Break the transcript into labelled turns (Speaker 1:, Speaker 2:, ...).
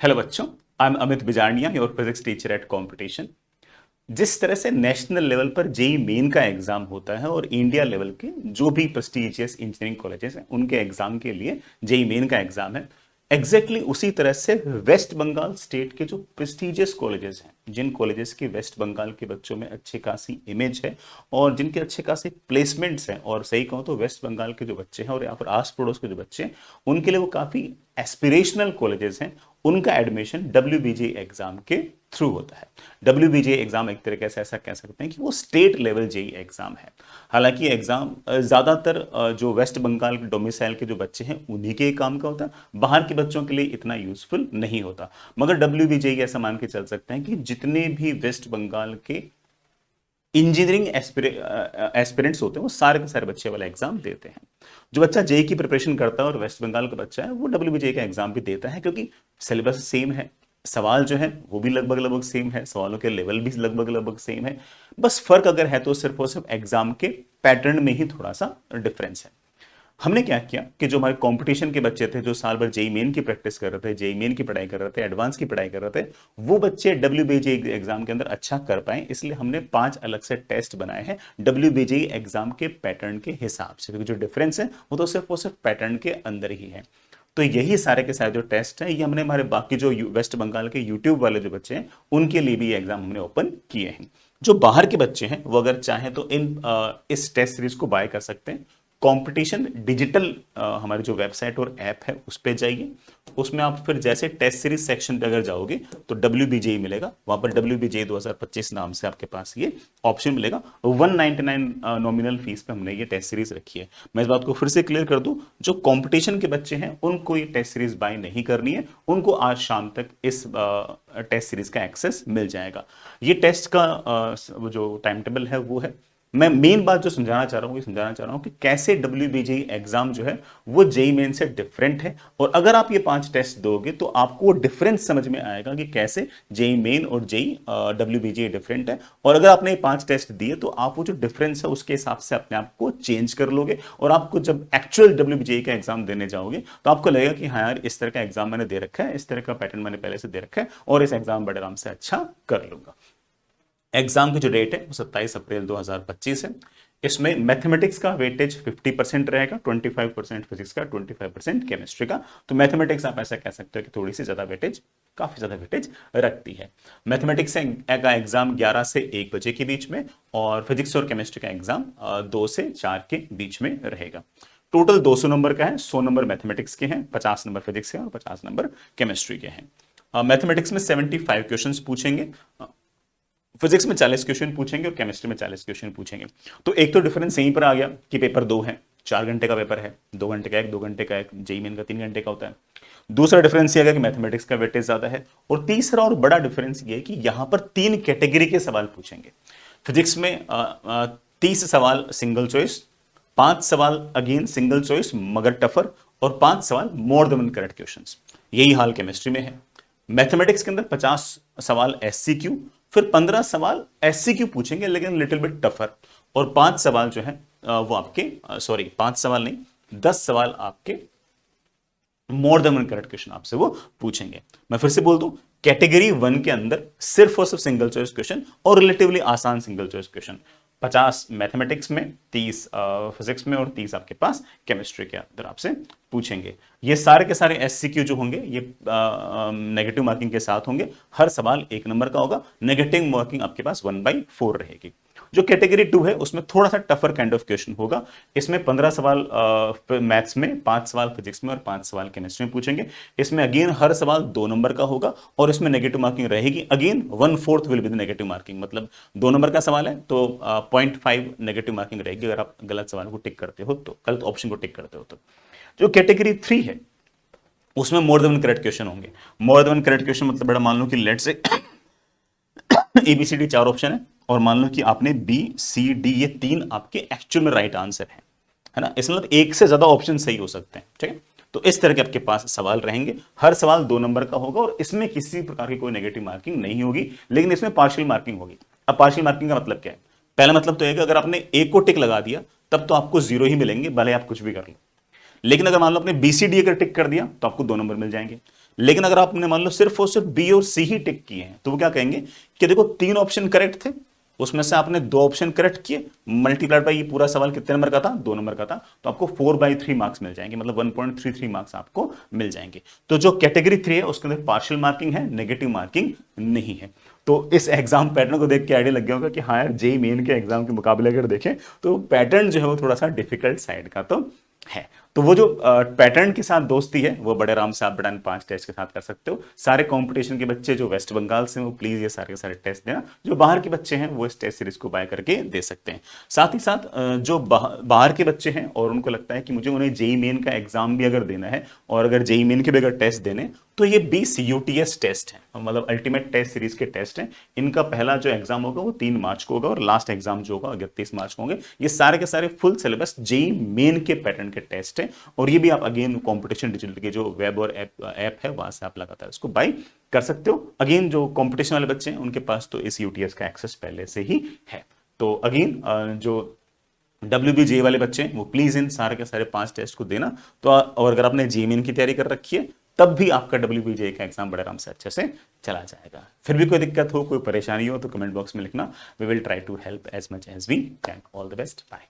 Speaker 1: Hello बच्चों, I am Amit Bijarnia, your physics teacher at competition. जिस तरह से नेशनल लेवल पर जेई मेन का एग्जाम होता है और इंडिया लेवल के जो भी प्रेस्टिजियस इंजीनियरिंग कॉलेजेस हैं उनके एग्जाम के लिए जेई मेन का एग्जाम है, एग्जैक्टली उसी तरह से वेस्ट बंगाल स्टेट के जो प्रेस्टिजियस कॉलेजेस हैं, जिन कॉलेजेस की वेस्ट बंगाल के बच्चों में अच्छी खासी इमेज है और जिनके अच्छे खासे प्लेसमेंट्स हैं, और सही कहूँ तो वेस्ट बंगाल के जो बच्चे हैं और या फिर आस पड़ोस के जो बच्चे हैं उनके लिए वो काफ़ी एस्पिरेशनल कॉलेजेस हैं, उनका एडमिशन डब्ल्यू एग्जाम के थ्रू होता है। डब्ल्यू एग्जाम एक तरीके से ऐसा कह सकते हैं कि वो स्टेट लेवल जेई एग्जाम है। हालांकि एग्जाम ज़्यादातर जो वेस्ट बंगाल डोमिसाइल के जो बच्चे हैं उन्हीं के काम का होता है, बाहर के बच्चों के लिए इतना यूजफुल नहीं होता। मगर डब्ल्यू ऐसा मान के चल सकते हैं कि जितने भी वेस्ट बंगाल के इंजीनियरिंग एस्पिरेंट्स होते हैं वो सारे के सारे बच्चे वाला एग्जाम देते हैं। जो बच्चा जेई की प्रिपरेशन करता है और वेस्ट बंगाल का बच्चा है वो डब्ल्यू का एग्जाम भी देता है, क्योंकि सिलेबस सेम है, सवाल जो है वो भी लगभग लगभग सेम है, सवालों के लेवल भी लगभग लगभग सेम है। बस फर्क अगर है तो सिर्फ और सिर्फ एग्जाम के पैटर्न में ही थोड़ा सा डिफरेंस है। हमने क्या किया कि जो हमारे कंपटीशन के बच्चे थे, जो साल भर जेई मेन की प्रैक्टिस कर रहे थे, जेई मेन की पढ़ाई कर रहे थे, एडवांस की पढ़ाई कर रहे थे, वो बच्चे डब्ल्यूबीजे एग्जाम के अंदर अच्छा कर पाए, इसलिए हमने 5 अलग से टेस्ट बनाए हैं डब्ल्यूबीजे एग्जाम के पैटर्न के हिसाब से, क्योंकि जो डिफरेंस है वो तो सिर्फ और सिर्फ पैटर्न के अंदर ही है। तो यही सारे के सारे जो टेस्ट हैं ये हमने हमारे बाकी जो वेस्ट बंगाल के यूट्यूब वाले जो बच्चे हैं उनके लिए भी ये एग्जाम हमने ओपन किए हैं। जो बाहर के बच्चे हैं वो अगर चाहें तो इस टेस्ट सीरीज को बाय कर सकते हैं। कंपटीशन डिजिटल हमारी जो वेबसाइट और ऐप है उस पर जाइए, उसमें आप फिर जैसे टेस्ट सीरीज सेक्शन पे अगर जाओगे तो डब्ल्यू मिलेगा, वहां पर डब्ल्यू 2025 नाम से आपके पास ये ऑप्शन मिलेगा। 199 नॉमिनल फीस पे हमने ये टेस्ट सीरीज रखी है। मैं इस बात को फिर से क्लियर कर दूं, जो कंपटीशन के बच्चे हैं उनको ये टेस्ट सीरीज बाय नहीं करनी है, उनको आज शाम तक इस टेस्ट सीरीज का एक्सेस मिल जाएगा। ये टेस्ट का जो टाइम टेबल है वो है। मैं मेन बात जो समझाना चाह रहा हूं, ये समझाना चाह रहा हूं कि कैसे डब्ल्यू एग्जाम जो है वो जेई मेन से डिफरेंट है, और अगर आप ये 5 टेस्ट दोगे तो आपको डिफरेंस समझ में आएगा कि कैसे जेई मेन और जेई डब्ल्यू डिफरेंट है। और अगर आपने 5 टेस्ट दिए तो आप वो जो डिफरेंस है उसके हिसाब से अपने आप को चेंज कर लोगे, और आपको जब एक्चुअल डब्ल्यू का एग्जाम देने जाओगे तो आपको लगेगा कि हाँ यार, इस तरह का एग्जाम मैंने दे रखा है, इस तरह का पैटर्न मैंने पहले से दे रखा है और इस एग्जाम बड़े आराम से अच्छा कर लूंगा। एग्जाम की जो डेट है वो 27 अप्रैल 2025 है। इसमें मैथमेटिक्स का वेटेज 50% रहेगा, 25% फिजिक्स का, 25% केमिस्ट्री का। तो मैथमेटिक्स आप ऐसा कह सकते हो कि थोड़ी सी ज्यादा वेटेज, काफी ज्यादा वेटेज रखती है। मैथमेटिक्स का एग्जाम 11 से 1 बजे के बीच में, और फिजिक्स और केमिस्ट्री का एग्जाम 2 से 4 के बीच में रहेगा। टोटल 200 नंबर का है, 100 नंबर मैथमेटिक्स के हैं, 50 नंबर फिजिक्स के और 50 नंबर केमिस्ट्री के हैं। मैथमेटिक्स में 75 क्वेश्चंस पूछेंगे, फिजिक्स में 40 क्वेश्चन पूछेंगे और केमिस्ट्री में 40 क्वेश्चन पूछेंगे। तो एक तो डिफरेंस यहीं पर आ गया कि पेपर 2 है, 4 घंटे का पेपर है, 2 घंटे का एक, 2 घंटे का एक, जेई मेन का 3 घंटे का होता है। दूसरा डिफरेंस ये है कि मैथमेटिक्स का वेटेज ज्यादा है, और तीसरा और बड़ा डिफरेंस ये है कि यहां पर 3 कैटेगरी के सवाल पूछेंगे। फिजिक्स में 30 सवाल सिंगल चॉइस, 5 सवाल अगेन सिंगल चॉइस मगर टफर, और 5 सवाल मोर देन करेक्ट क्वेश्चन। यही हाल केमिस्ट्री में है। मैथमेटिक्स के अंदर 50 सवाल एससीक्यू, फिर 15 सवाल एससीक्यू पूछेंगे लेकिन लिटिल बिट टफर, और 5 सवाल जो है वो आपके 5 सवाल नहीं, 10 सवाल आपके more than one correct question आपसे वो पूछेंगे। मैं फिर से बोल दूं, कैटेगरी 1 के अंदर सिर्फ और सिर्फ सिंगल चॉइस क्वेश्चन और रिलेटिवली आसान सिंगल चॉइस क्वेश्चन, 50 मैथमेटिक्स में, 30 फिजिक्स में और 30 आपके पास केमिस्ट्री के अंदर आपसे पूछेंगे। ये सारे के सारे एससीक्यू जो होंगे ये नेगेटिव मार्किंग के साथ होंगे, हर सवाल 1 नंबर का होगा, नेगेटिव मार्किंग आपके पास 1/4 रहेगी। जो कैटेगरी 2 है उसमें थोड़ा सा टफर काइंड ऑफ क्वेश्चन होगा। इसमें 15 सवाल मैथ्स में, 5 सवाल फिजिक्स में और 5 सवाल केमिस्ट्री में पूछेंगे। इसमें अगेन हर सवाल 2 नंबर का होगा, और इसमें नेगेटिव मार्किंग रहेगी again 1/4 will be the negative marking, मतलब 2 नंबर का सवाल है तो 0.5 नेगेटिव मार्किंग रहेगी अगर आप गलत सवाल को टिक करते हो, तो गलत ऑप्शन को टिक करते हो तो। जो कैटेगरी 3 है उसमें मोर देन करेक्ट क्वेश्चन होंगे। मोर देन करेक्ट क्वेश्चन मतलब बड़ा, मान लो कि लेट से एबीसीडी 4 ऑप्शन है, और मान लो कि आपने बी सी डी ये 3 आपके एक्चुअल में राइट आंसर है ना, इसमें मतलब 1 से ज्यादा ऑप्शन सही हो सकते हैं, ठीक है। तो इस तरह के आपके पास सवाल रहेंगे, हर सवाल 2 नंबर का होगा, और इसमें किसी प्रकार की कोई नेगेटिव मार्किंग नहीं होगी, लेकिन इसमें पार्शियल मार्किंग होगी। अब पार्शियल मार्किंग का मतलब क्या है? पहला मतलब तो है कि अगर आपने एक को टिक लगा दिया तब तो आपको 0 ही मिलेंगे, भले आप कुछ भी कर लो। लेकिन अगर मान लो आपने बीसीडी अगर टिक कर दिया तो आपको 2 नंबर मिल जाएंगे। लेकिन अगर आपने मान लो सिर्फ और सिर्फ बी और सी ही टिक किए हैं तो वो क्या कहेंगे कि देखो 3 ऑप्शन करेक्ट थे, उसमें से आपने 2 ऑप्शन करेक्ट किए, मल्टीप्लाइड बाय ये पूरा सवाल कितने नंबर का था, 2 नंबर का था, तो आपको 4/3 मार्क्स मिल जाएंगे, मतलब 1.33 मार्क्स आपको मिल जाएंगे। तो जो कैटेगरी 3 है उसके अंदर पार्शियल मार्किंग है, नेगेटिव मार्किंग नहीं है। तो इस एग्जाम पैटर्न को देख के आइडिया लग गया होगा कि हाँ यार जेई मेन के एग्जाम के मुकाबले अगर देखें तो पैटर्न जो है वो थोड़ा सा डिफिकल्ट साइड का तो है। तो वो जो पैटर्न के साथ दोस्ती है वो बड़े आराम से आप बड़ा 5 टेस्ट के साथ कर सकते हो। सारे कंपटीशन के बच्चे जो वेस्ट बंगाल से हैं वो प्लीज ये सारे के सारे टेस्ट देना, जो बाहर के बच्चे हैं वो इस टेस्ट सीरीज को बाय करके दे सकते हैं। साथ ही साथ जो बाहर के बच्चे हैं और उनको लगता है कि मुझे उन्हें जेई मेन का एग्जाम भी अगर देना है और अगर जेई मेन के भी अगर टेस्ट देने, तो ये 20 यूटीएस टेस्ट है, मतलब अल्टीमेट टेस्ट सीरीज के टेस्ट हैं। इनका पहला जो एग्जाम होगा वो 3 मार्च को होगा और लास्ट एग्जाम जो होगा 31 मार्च को होंगे। ये सारे के सारे फुल सिलेबस जेई मेन के पैटर्न के टेस्ट हैं और ये भी आप अगेन कंपटीशन डिजिटल के जो वेब और ऐप है वहां से आप लगातार इसको बाय कर सकते हो। अगेन जो कंपटीशन वाले बच्चे हैं उनके पास तो इस यूटीएस का एक्सेस पहले से ही है। तो अगेन जो WBJ वाले बच्चे हैं वो प्लीज इन सारे के सारे 5 टेस्ट को देना। तो और अगर आपने जेईमेन की तैयारी कर रखी है तब भी आपका WBJ का एग्जाम बड़े आराम से अच्छे से चला जाएगा। फिर भी कोई दिक्कत हो, कोई परेशानी हो तो कमेंट बॉक्स में लिखना, we will try to help as much as we can. All the best, bye.